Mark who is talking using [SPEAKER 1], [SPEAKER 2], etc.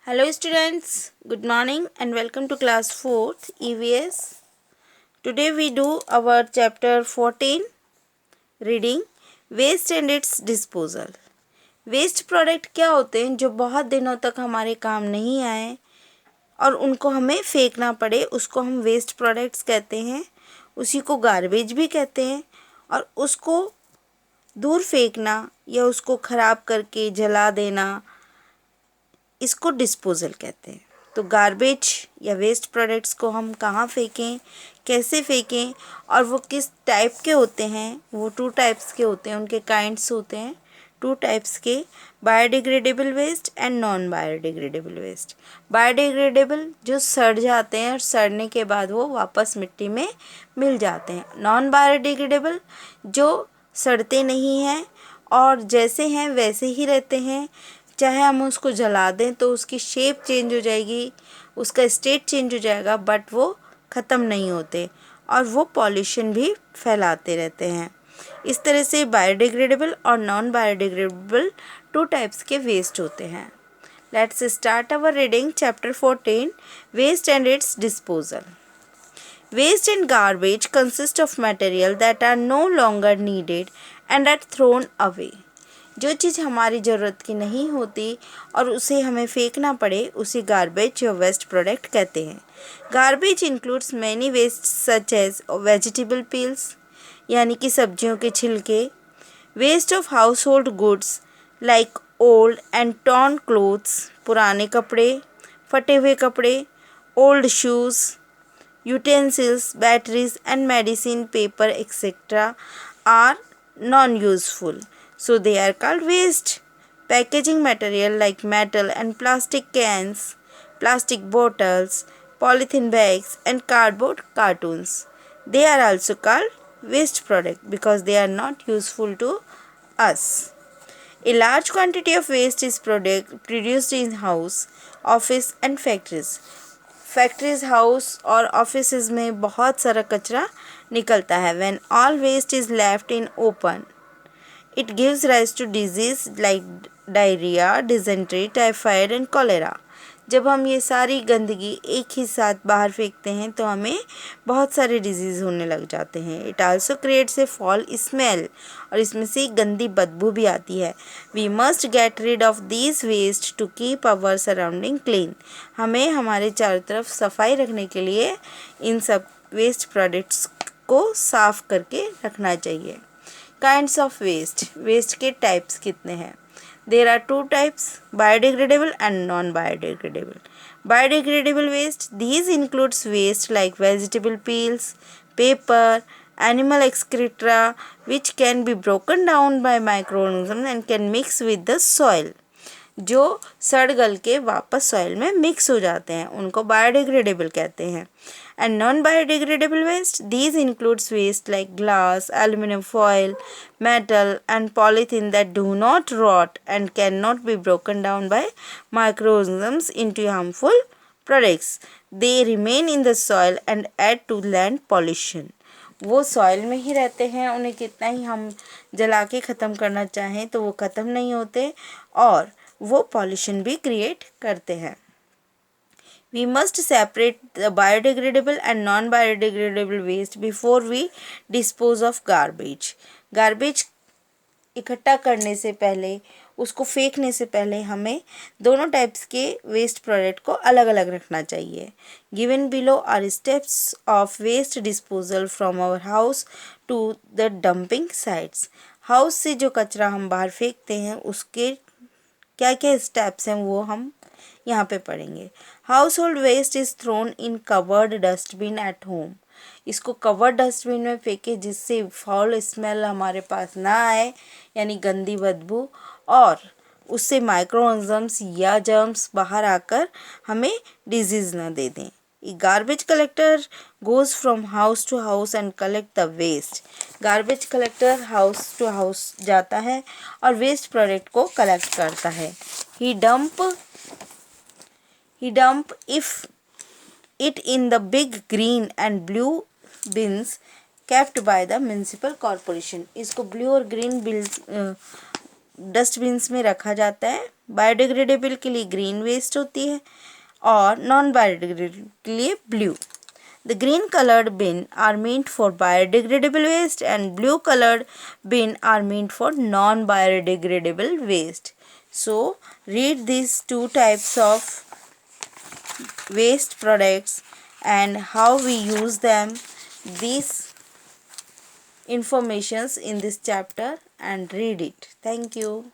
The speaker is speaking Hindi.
[SPEAKER 1] Hello students, good morning and welcome to class 4th EVS. Today we do our chapter 14 reading waste and its disposal. Waste product क्या होते हैं जो बहुत दिनों तक हमारे काम नहीं आए और उनको हमें फेंकना पड़े, उसको हम वेस्ट प्रोडक्ट्स कहते हैं। उसी को गार्बेज भी कहते हैं और उसको दूर फेंकना या उसको ख़राब करके जला देना, इसको डिस्पोज़ल कहते हैं। तो गार्बेज या वेस्ट प्रोडक्ट्स को हम कहाँ फेंकें, कैसे फेंकें और वो किस टाइप के होते हैं, वो 2 टाइप्स के होते हैं, उनके काइंड्स होते हैं 2 टाइप्स के, biodegradable waste and non biodegradable waste. Biodegradable जो सड़ जाते हैं और सड़ने के बाद वो वापस मिट्टी में मिल जाते हैं। नॉन बायोडिग्रेडेबल जो सड़ते नहीं हैं और जैसे हैं वैसे ही रहते हैं, चाहे हम उसको जला दें तो उसकी शेप चेंज हो जाएगी, उसका स्टेट चेंज हो जाएगा, बट वो ख़त्म नहीं होते और वो पॉल्यूशन भी फैलाते रहते हैं। इस तरह से बायोडिग्रेडेबल और नॉन बायोडिग्रेडेबल 2 टाइप्स के वेस्ट होते हैं। Let's start our reading chapter 14 waste and its disposal. Waste and garbage consist of material that are no longer needed and are thrown away. जो चीज़ हमारी ज़रूरत की नहीं होती और उसे हमें फेंकना पड़े उसे गार्बेज या वेस्ट प्रोडक्ट कहते हैं। Garbage includes many waste such as vegetable peels यानी कि सब्जियों के छिलके, waste of household goods like old and torn clothes, पुराने कपड़े, फटे हुए कपड़े, old shoes, utensils, batteries and medicine, paper etc. are non-useful, so they are called waste. Packaging material like metal and plastic cans, plastic bottles, polythene bags and cardboard cartoons, they are also called waste product because they are not useful to us. A large quantity of waste is produced in house, office and factories. Factories, house और ऑफिसेज में बहुत सारा कचरा निकलता है। When all waste is left in open it gives rise to disease like diarrhoea, dysentery, typhoid and cholera. जब हम ये सारी गंदगी एक ही साथ बाहर फेंकते हैं तो हमें बहुत सारे डिजीज़ होने लग जाते हैं। It also creates a foul smell और इसमें से गंदी बदबू भी आती है। We must get rid of these waste to keep our surrounding clean. हमें हमारे चारों तरफ सफाई रखने के लिए इन सब वेस्ट प्रोडक्ट्स को साफ़ करके रखना चाहिए। काइंड्स ऑफ वेस्ट, वेस्ट के टाइप्स कितने हैं? There are 2 types, biodegradable and non-biodegradable. Biodegradable waste, these includes waste like vegetable peels, paper, animal excreta, which can be broken down by microorganisms and can mix with the soil. जो सड़ गल के वापस सॉइल में मिक्स हो जाते हैं उनको बायोडिग्रेडेबल कहते हैं। And non biodegradable waste, these includes waste like glass, aluminium foil, metal and polythene that do not rot and cannot be broken down by microorganisms into harmful products. They remain in the soil and add to land pollution. वो सॉइल में ही रहते हैं, उन्हें कितना ही हम जला के ख़त्म करना चाहें तो वो ख़त्म नहीं होते और वो पॉल्यूशन भी क्रिएट करते हैं। We must separate the biodegradable and non-biodegradable waste before we dispose of garbage. Garbage इकट्ठा करने से पहले, उसको फेंकने से पहले हमें दोनों टाइप्स के वेस्ट प्रोडक्ट को अलग अलग रखना चाहिए। Given below are steps of waste disposal from our house to the dumping sites. House से जो कचरा हम बाहर फेंकते हैं उसके क्या क्या स्टेप्स हैं वो हम यहाँ पे पढ़ेंगे। Household waste is thrown in covered dustbin at home. इसको कवर्ड डस्टबिन में फेंके जिससे फाउल स्मेल हमारे पास ना आए, यानी गंदी बदबू, और उससे माइक्रोऑर्गेनिजम्स या जर्म्स बाहर आकर हमें डिजीज़ ना दे दें। Garbage collector goes from house to house and collect the waste. Garbage collector house to house जाता है और वेस्ट प्रोडक्ट को कलेक्ट करता है। ही dump it in the big green and blue bins kept by the municipal corporation. इसको ब्लू और ग्रीन डस्टबिन्स में रखा जाता है बायोडिग्रेडेबल के लिए ग्रीन वेस्ट होती है और नॉन बायोडिग्रेडेबल के लिए blue. The green colored bin are meant for biodegradable waste and blue colored bin are meant for non-biodegradable waste. So, read these two types of waste products and how we use them. These informations in this chapter and read it. Thank you.